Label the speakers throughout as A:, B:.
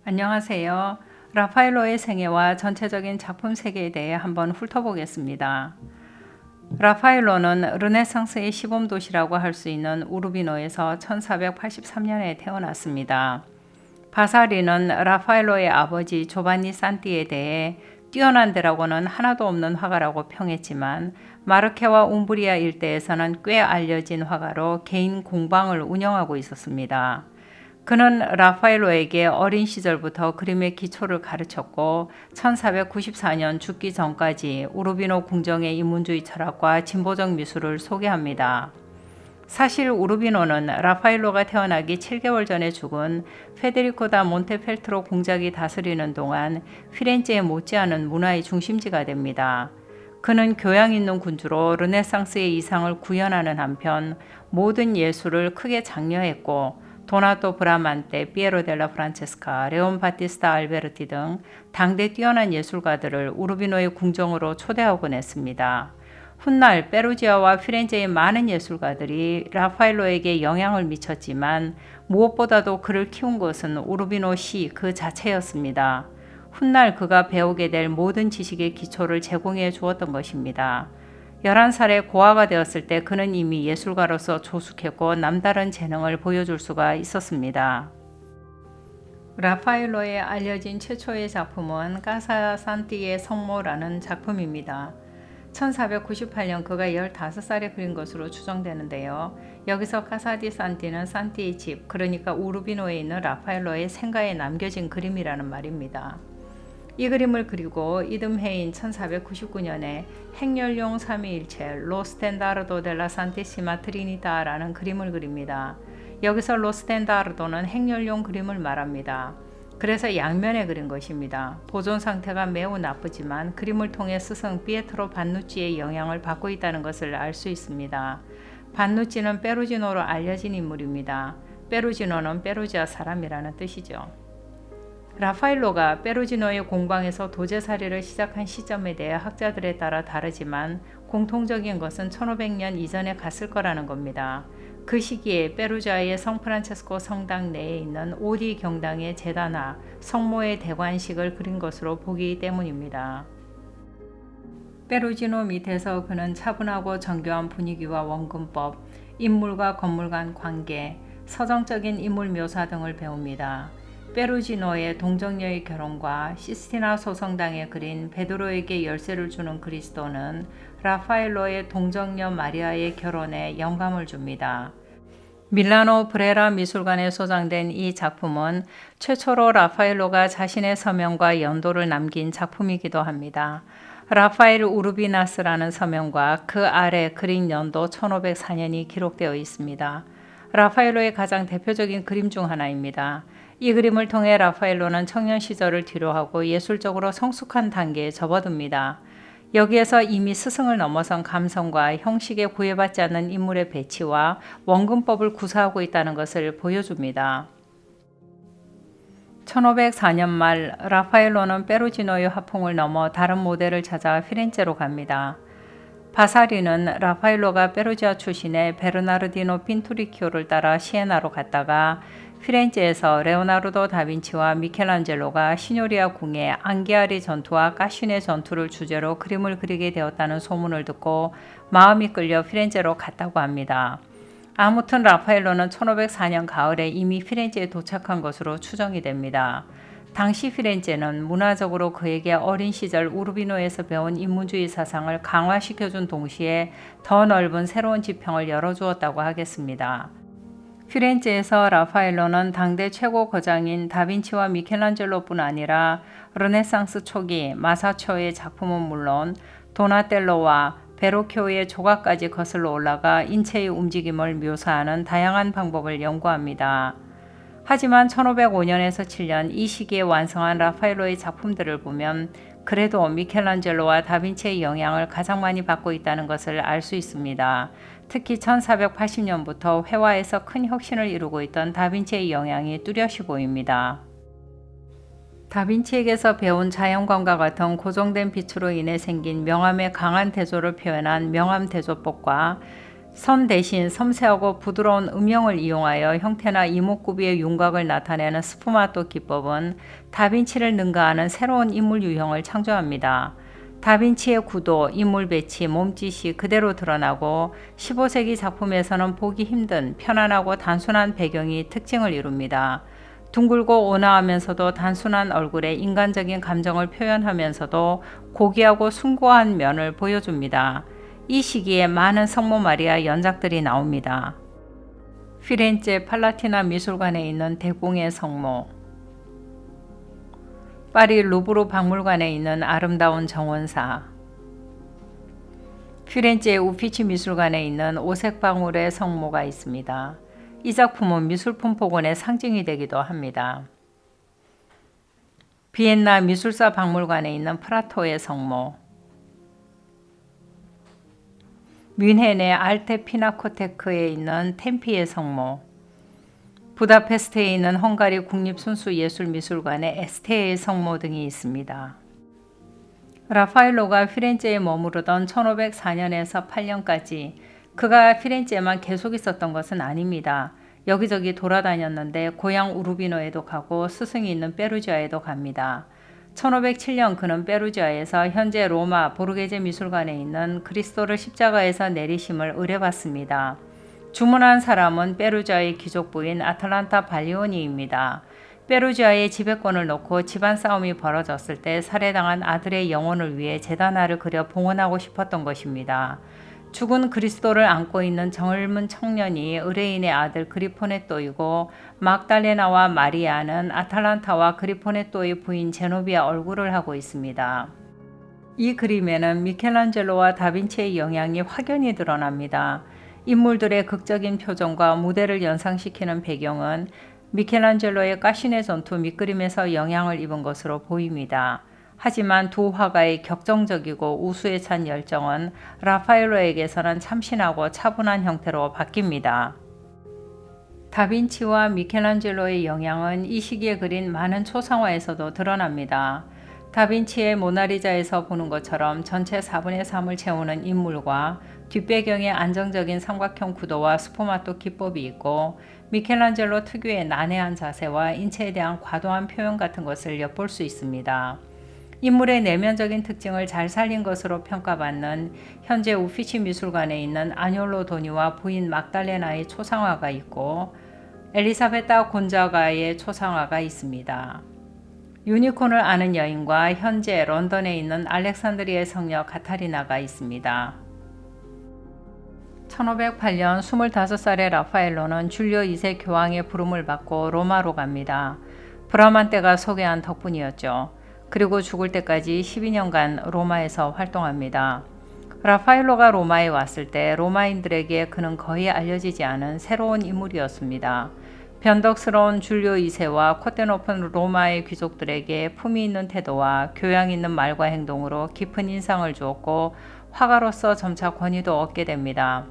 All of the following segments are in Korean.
A: 안녕하세요. 라파엘로의 생애와 전체적인 작품 세계에 대해 한번 훑어보겠습니다. 라파엘로는 르네상스의 시범도시라고 할 수 있는 우르비노에서 1483년에 태어났습니다. 바사리는 라파엘로의 아버지 조반니 산티에 대해 뛰어난 데라고는 하나도 없는 화가라고 평했지만 마르케와 움브리아 일대에서는 꽤 알려진 화가로 개인 공방을 운영하고 있었습니다. 그는 라파엘로에게 어린 시절부터 그림의 기초를 가르쳤고 1494년 죽기 전까지 우르비노 궁정의 인문주의 철학과 진보적 미술을 소개합니다. 사실 우르비노는 라파엘로가 태어나기 7개월 전에 죽은 페데리코 다 몬테펠트로 공작이 다스리는 동안 피렌체에 못지않은 문화의 중심지가 됩니다. 그는 교양 있는 군주로 르네상스의 이상을 구현하는 한편 모든 예술을 크게 장려했고 도나토 브라만테, 피에로 델라 프란체스카, 레온 바티스타 알베르티 등 당대 뛰어난 예술가들을 우르비노의 궁정으로 초대하곤 했습니다. 훗날 페루지아와 피렌체의 많은 예술가들이 라파엘로에게 영향을 미쳤지만 무엇보다도 그를 키운 것은 우르비노 시 그 자체였습니다. 훗날 그가 배우게 될 모든 지식의 기초를 제공해 주었던 것입니다. 11살에 고아가 되었을 때 그는 이미 예술가로서 조숙했고 남다른 재능을 보여줄 수가 있었습니다. 라파엘로의 알려진 최초의 작품은 까사 산티의 성모라는 작품입니다. 1498년 그가 15살에 그린 것으로 추정되는데요. 여기서 카사디 산티는 산티의 집, 그러니까 우르비노에 있는 라파엘로의 생가에 남겨진 그림이라는 말입니다. 이 그림을 그리고 이듬해인 1499년에 행렬용 삼위일체 로 스탠다르도 델라 산티시마 트리니타라는 그림을 그립니다. 여기서 로 스탠다르도는 행렬용 그림을 말합니다. 그래서 양면에 그린 것입니다. 보존 상태가 매우 나쁘지만 그림을 통해 스승 피에트로 반누치의 영향을 받고 있다는 것을 알 수 있습니다. 반누치는 페루지노로 알려진 인물입니다. 페루지노는 페루지아 사람이라는 뜻이죠. 라파엘로가 페루지노의 공방에서 도제살이를 시작한 시점에 대해 학자들에 따라 다르지만 공통적인 것은 1500년 이전에 갔을 거라는 겁니다. 그 시기에 페루지아의 성프란체스코 성당 내에 있는 오디 경당의 제단화, 성모의 대관식을 그린 것으로 보기 때문입니다. 페루지노 밑에서 그는 차분하고 정교한 분위기와 원근법, 인물과 건물 간 관계, 서정적인 인물 묘사 등을 배웁니다. 페루지노의 동정녀의 결혼과 시스티나 소성당에 그린 베드로에게 열쇠를 주는 그리스도는 라파엘로의 동정녀 마리아의 결혼에 영감을 줍니다. 밀라노 브레라 미술관에 소장된 이 작품은 최초로 라파엘로가 자신의 서명과 연도를 남긴 작품이기도 합니다. 라파엘 우르비나스라는 서명과 그 아래 그린 연도 1504년이 기록되어 있습니다. 라파엘로의 가장 대표적인 그림 중 하나입니다. 이 그림을 통해 라파엘로는 청년 시절을 뒤로하고 예술적으로 성숙한 단계에 접어듭니다. 여기에서 이미 스승을 넘어선 감성과 형식에 구애받지 않는 인물의 배치와 원근법을 구사하고 있다는 것을 보여줍니다. 1504년 말 라파엘로는 페루지노의 화풍을 넘어 다른 모델을 찾아 피렌체로 갑니다. 바사리는 라파엘로가 페루지아 출신의 베르나르디노 핀투리키오를 따라 시에나로 갔다가 피렌체에서 레오나르도 다빈치와 미켈란젤로가 시뇨리아 궁의 앙기아리 전투와 까슈네 전투를 주제로 그림을 그리게 되었다는 소문을 듣고 마음이 끌려 피렌체로 갔다고 합니다. 아무튼 라파엘로는 1504년 가을에 이미 피렌체에 도착한 것으로 추정이 됩니다. 당시 피렌체는 문화적으로 그에게 어린 시절 우르비노에서 배운 인문주의 사상을 강화시켜준 동시에 더 넓은 새로운 지평을 열어주었다고 하겠습니다. 피렌체에서 라파엘로는 당대 최고 거장인 다빈치와 미켈란젤로뿐 아니라 르네상스 초기 마사초의 작품은 물론 도나텔로와 베로키오의 조각까지 거슬러 올라가 인체의 움직임을 묘사하는 다양한 방법을 연구합니다. 하지만 1505년에서 7년 이 시기에 완성한 라파엘로의 작품들을 보면 그래도 미켈란젤로와 다빈치의 영향을 가장 많이 받고 있다는 것을 알 수 있습니다. 특히 1480년부터 회화에서 큰 혁신을 이루고 있던 다빈치의 영향이 뚜렷이 보입니다. 다빈치에게서 배운 자연광과 같은 고정된 빛으로 인해 생긴 명암의 강한 대조를 표현한 명암대조법과 선 대신 섬세하고 부드러운 음영을 이용하여 형태나 이목구비의 윤곽을 나타내는 스푸마토 기법은 다빈치를 능가하는 새로운 인물 유형을 창조합니다. 다빈치의 구도, 인물 배치, 몸짓이 그대로 드러나고 15세기 작품에서는 보기 힘든 편안하고 단순한 배경이 특징을 이룹니다. 둥글고 온화하면서도 단순한 얼굴에 인간적인 감정을 표현하면서도 고귀하고 숭고한 면을 보여줍니다. 이 시기에 많은 성모 마리아 연작들이 나옵니다. 피렌체 팔라티나 미술관에 있는 대공의 성모, 파리 루브르 박물관에 있는 아름다운 정원사, 피렌체 우피치 미술관에 있는 오색방울의 성모가 있습니다. 이 작품은 미술품 복원의 상징이 되기도 합니다. 비엔나 미술사 박물관에 있는 프라토의 성모, 뮌헨의 알테 피나코테크에 있는 템피의 성모, 부다페스트에 있는 헝가리 국립순수예술미술관의 에스테의 성모 등이 있습니다. 라파엘로가 피렌체에 머무르던 1504년에서 8년까지 그가 피렌체에만 계속 있었던 것은 아닙니다. 여기저기 돌아다녔는데 고향 우르비노에도 가고 스승이 있는 페루지아에도 갑니다. 1507년 그는 페루지아에서 현재 로마 보르게제 미술관에 있는 그리스도를 십자가에서 내리심을 의뢰받습니다. 주문한 사람은 페루지아의 귀족 부인 아틀란타 발리오니입니다. 페루지아의 지배권을 놓고 집안 싸움이 벌어졌을 때 살해당한 아들의 영혼을 위해 제단화를 그려 봉헌하고 싶었던 것입니다. 죽은 그리스도를 안고 있는 젊은 청년이 의뢰인의 아들 그리포네토이고 막달레나와 마리아는 아탈란타와 그리포네토의 부인 제노비아 얼굴을 하고 있습니다. 이 그림에는 미켈란젤로와 다빈치의 영향이 확연히 드러납니다. 인물들의 극적인 표정과 무대를 연상시키는 배경은 미켈란젤로의 까시네 전투 밑그림에서 영향을 입은 것으로 보입니다. 하지만 두 화가의 격정적이고 우수에 찬 열정은 라파엘로에게서는 참신하고 차분한 형태로 바뀝니다. 다빈치와 미켈란젤로의 영향은 이 시기에 그린 많은 초상화에서도 드러납니다. 다빈치의 모나리자에서 보는 것처럼 전체 4분의 3을 채우는 인물과 뒷배경의 안정적인 삼각형 구도와 스푸마토 기법이 있고 미켈란젤로 특유의 난해한 자세와 인체에 대한 과도한 표현 같은 것을 엿볼 수 있습니다. 인물의 내면적인 특징을 잘 살린 것으로 평가받는 현재 우피치 미술관에 있는 아뇰로 도니와 부인 막달레나의 초상화가 있고 엘리사베타 곤자가의 초상화가 있습니다. 유니콘을 아는 여인과 현재 런던에 있는 알렉산드리아의 성녀 카타리나가 있습니다. 1508년 25살의 라파엘로는 줄리오 2세 교황의 부름을 받고 로마로 갑니다. 브라만테가 소개한 덕분이었죠. 그리고 죽을 때까지 12년간 로마에서 활동합니다. 라파엘로가 로마에 왔을 때 로마인들에게 그는 거의 알려지지 않은 새로운 인물이었습니다. 변덕스러운 줄리오 2세와 콧대 높은 로마의 귀족들에게 품위 있는 태도와 교양 있는 말과 행동으로 깊은 인상을 주었고 화가로서 점차 권위도 얻게 됩니다.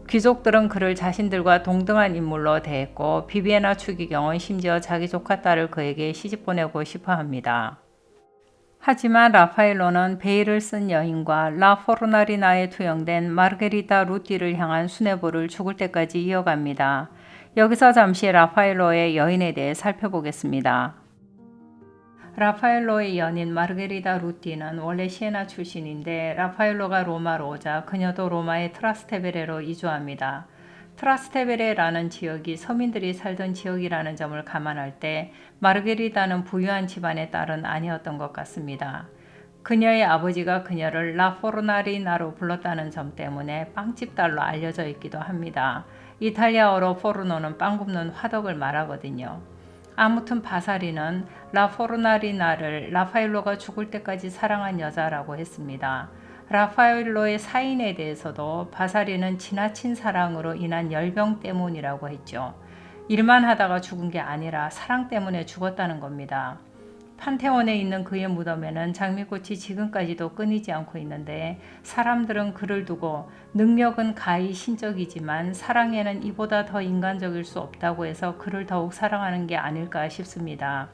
A: 귀족들은 그를 자신들과 동등한 인물로 대했고 비비에나 추기경은 심지어 자기 조카 딸을 그에게 시집 보내고 싶어 합니다. 하지만 라파엘로는 베일을 쓴 여인과 라 포르나리나에 투영된 마르게리타 루띠를 향한 수뇌부를 죽을 때까지 이어갑니다. 여기서 잠시 라파엘로의 여인에 대해 살펴보겠습니다. 라파엘로의 연인 마르게리타 루띠는 원래 시에나 출신인데 라파엘로가 로마로 오자 그녀도 로마의 트라스테베레로 이주합니다. 트라스테베레라는 지역이 서민들이 살던 지역이라는 점을 감안할 때 마르게리타는 부유한 집안의 딸은 아니었던 것 같습니다. 그녀의 아버지가 그녀를 라포르나리나로 불렀다는 점 때문에 빵집 딸로 알려져 있기도 합니다. 이탈리아어로 포르노는 빵 굽는 화덕을 말하거든요. 아무튼 바사리는 라포르나리나를 라파엘로가 죽을 때까지 사랑한 여자라고 했습니다. 라파엘로의 사인에 대해서도 바사리는 지나친 사랑으로 인한 열병 때문이라고 했죠. 일만 하다가 죽은 게 아니라 사랑 때문에 죽었다는 겁니다. 판테온에 있는 그의 무덤에는 장미꽃이 지금까지도 끊이지 않고 있는데 사람들은 그를 두고 능력은 가히 신적이지만 사랑에는 이보다 더 인간적일 수 없다고 해서 그를 더욱 사랑하는 게 아닐까 싶습니다.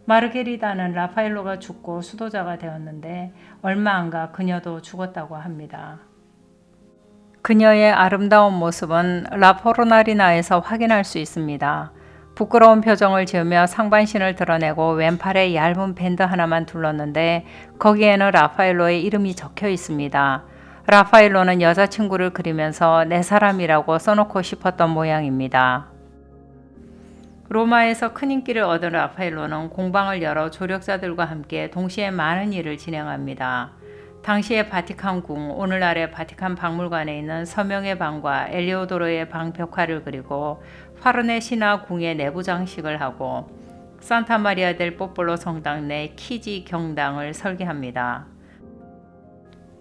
A: 마르게리타는 라파엘로가 죽고 수도자가 되었는데 얼마 안 가 그녀도 죽었다고 합니다. 그녀의 아름다운 모습은 라포르나리나에서 확인할 수 있습니다. 부끄러운 표정을 지으며 상반신을 드러내고 왼팔에 얇은 밴드 하나만 둘렀는데 거기에는 라파엘로의 이름이 적혀 있습니다. 라파엘로는 여자친구를 그리면서 내 사람이라고 써놓고 싶었던 모양입니다. 로마에서 큰 인기를 얻은 라파엘로는 공방을 열어 조력자들과 함께 동시에 많은 일을 진행합니다. 당시의 바티칸 궁, 오늘날의 바티칸 박물관에 있는 서명의 방과 엘리오도로의 방 벽화를 그리고 파르네시나 궁의 내부 장식을 하고 산타 마리아 델 뽀폴로 성당 내 키지 경당을 설계합니다.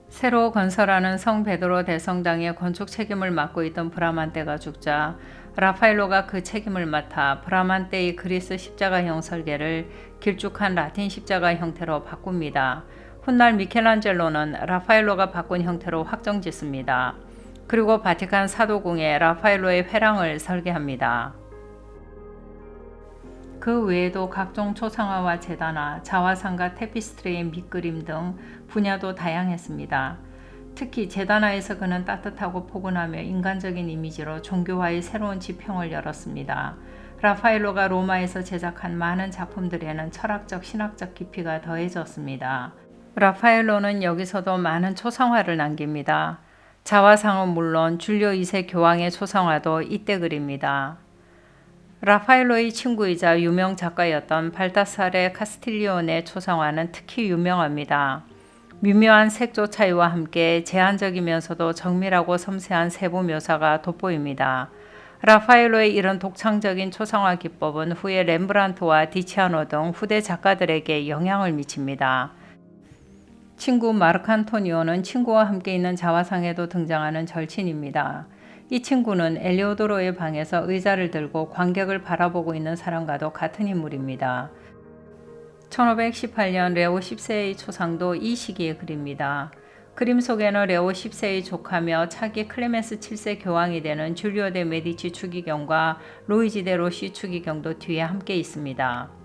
A: 새로 건설하는 성 베드로 대성당의 건축 책임을 맡고 있던 브라만테가 죽자 라파엘로가 그 책임을 맡아 브라만테의 그리스 십자가형 설계를 길쭉한 라틴 십자가 형태로 바꿉니다. 훗날 미켈란젤로는 라파엘로가 바꾼 형태로 확정짓습니다. 그리고 바티칸 사도궁에 라파엘로의 회랑을 설계합니다. 그 외에도 각종 초상화와 제단화, 자화상과 테피스트리의 밑그림 등 분야도 다양했습니다. 특히 제단화에서 그는 따뜻하고 포근하며 인간적인 이미지로 종교화의 새로운 지평을 열었습니다. 라파엘로가 로마에서 제작한 많은 작품들에는 철학적, 신학적 깊이가 더해졌습니다. 라파엘로는 여기서도 많은 초상화를 남깁니다. 자화상은 물론 줄리오 2세 교황의 초상화도 이때 그립니다. 라파엘로의 친구이자 유명 작가였던 발다사레 카스틸리오네 초상화는 특히 유명합니다. 미묘한 색조 차이와 함께 제한적이면서도 정밀하고 섬세한 세부 묘사가 돋보입니다. 라파엘로의 이런 독창적인 초상화 기법은 후에 렘브란트와 디치아노 등 후대 작가들에게 영향을 미칩니다. 친구 마르칸토니오는 친구와 함께 있는 자화상에도 등장하는 절친입니다. 이 친구는 엘리오도로의 방에서 의자를 들고 관객을 바라보고 있는 사람과도 같은 인물입니다. 1518년 레오 10세의 초상도 이 시기에 그립니다. 그림 속에는 레오 10세의 조카며 차기 클레멘스 7세 교황이 되는 줄리오 데 메디치 추기경과 루이지 데 로시 추기경도 뒤에 함께 있습니다.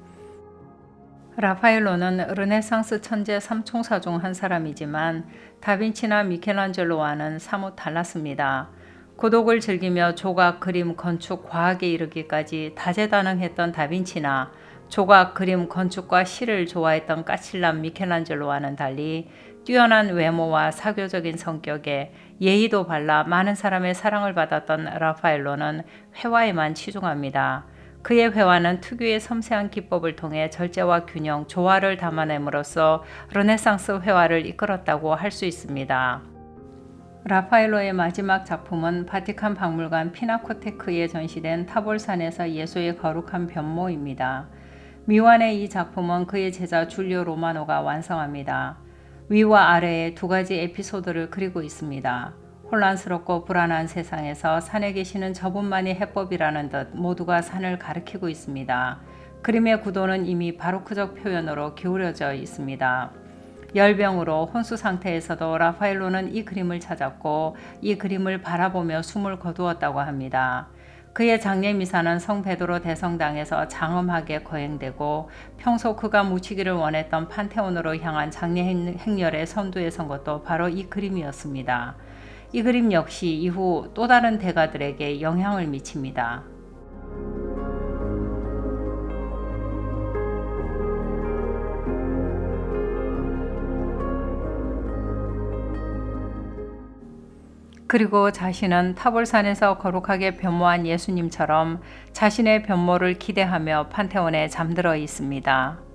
A: 라파엘로는 르네상스 천재 3총사 중 한 사람이지만 다빈치나 미켈란젤로와는 사뭇 달랐습니다. 고독을 즐기며 조각, 그림, 건축, 과학에 이르기까지 다재다능했던 다빈치나 조각, 그림, 건축과 시를 좋아했던 까칠남 미켈란젤로와는 달리 뛰어난 외모와 사교적인 성격에 예의도 발라 많은 사람의 사랑을 받았던 라파엘로는 회화에만 치중합니다. 그의 회화는 특유의 섬세한 기법을 통해 절제와 균형, 조화를 담아냄으로써 르네상스 회화를 이끌었다고 할 수 있습니다. 라파엘로의 마지막 작품은 바티칸 박물관 피나코테크에 전시된 타볼산에서 예수의 거룩한 변모입니다. 미완의 이 작품은 그의 제자 줄리오 로마노가 완성합니다. 위와 아래에 두 가지 에피소드를 그리고 있습니다. 혼란스럽고 불안한 세상에서 산에 계시는 저분만이 해법이라는 듯 모두가 산을 가리키고 있습니다. 그림의 구도는 이미 바로크적 표현으로 기울여져 있습니다. 열병으로 혼수 상태에서도 라파엘로는 이 그림을 찾았고 이 그림을 바라보며 숨을 거두었다고 합니다. 그의 장례 미사는 성 베드로 대성당에서 장엄하게 거행되고 평소 그가 묻히기를 원했던 판테온으로 향한 장례 행렬의 선두에 선 것도 바로 이 그림이었습니다. 이 그림 역시 이후 또 다른 대가들에게 영향을 미칩니다. 그리고 자신은 타볼산에서 거룩하게 변모한 예수님처럼 자신의 변모를 기대하며 판테온에 잠들어 있습니다.